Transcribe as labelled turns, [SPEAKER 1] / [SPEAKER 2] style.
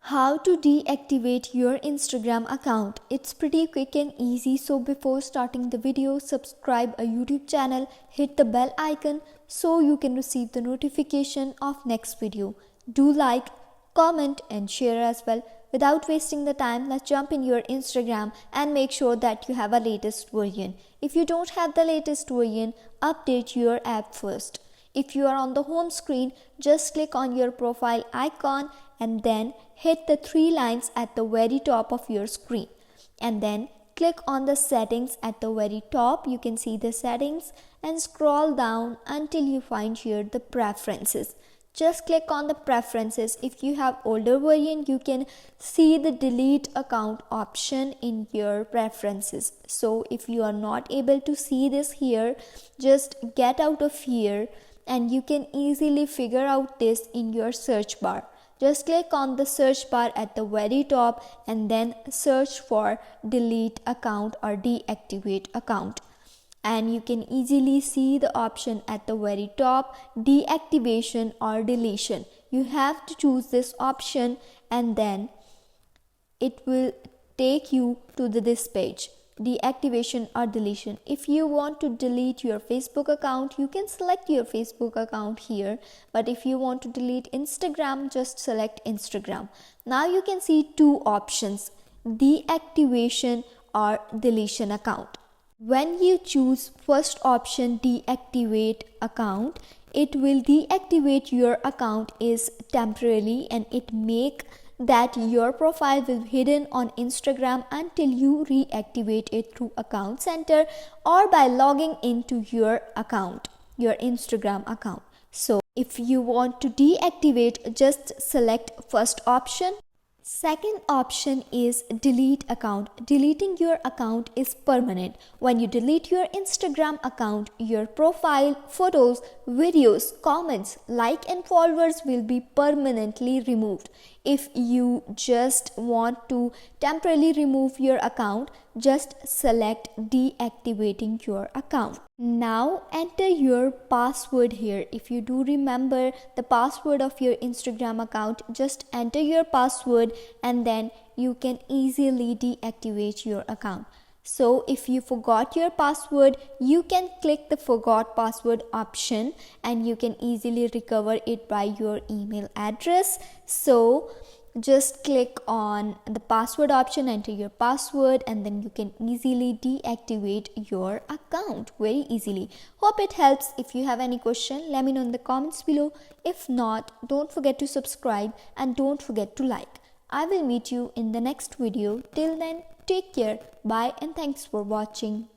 [SPEAKER 1] How to deactivate your Instagram account. It's pretty quick and easy, so before starting the video, subscribe our YouTube channel, hit the bell icon so you can receive the notification of next video. Do like, comment and share as well. Without wasting the time, let's jump in your Instagram and make sure that you have a latest version. If you don't have the latest version, update your app first. If you are on the home screen, just click on your profile icon and then hit the three lines at the very top of your screen. And then click on the settings at the very top. You can see the settings and scroll down until you find here the preferences. Just click on the preferences. If you have older version, you can see the delete account option in your preferences. So if you are not able to see this here, just get out of here and you can easily figure out this in your search bar. Just click on the search bar at the very top and then search for delete account or deactivate account. And you can easily see the option at the very top, deactivation or deletion. You have to choose this option and then it will take you to this page, deactivation or deletion. If you want to delete your Facebook account, you can select your Facebook account here, but if you want to delete Instagram, just select Instagram. Now you can see two options, deactivation or deletion account. When you choose first option, deactivate account, it will deactivate your account is temporarily and it make that your profile will be hidden on Instagram until you reactivate it through account center or by logging into your account, your Instagram account. So if you want to deactivate, just select first option. Second option is delete account. Deleting your account is permanent. When you delete your Instagram account, your profile, photos, videos, comments, like and followers will be permanently removed. If you just want to temporarily remove your account, just select deactivating your account. Now enter your password here. If you do remember the password of your Instagram account, just enter your password and then you can easily deactivate your account. So if you forgot your password, you can click the forgot password option and you can easily recover it by your email address. So just click on the password option, enter your password and then you can easily deactivate your account very easily. Hope it helps. If you have any question, let me know in the comments below. If not, don't forget to subscribe and don't forget to like. I will meet you in the next video. Till then, take care, bye and thanks for watching.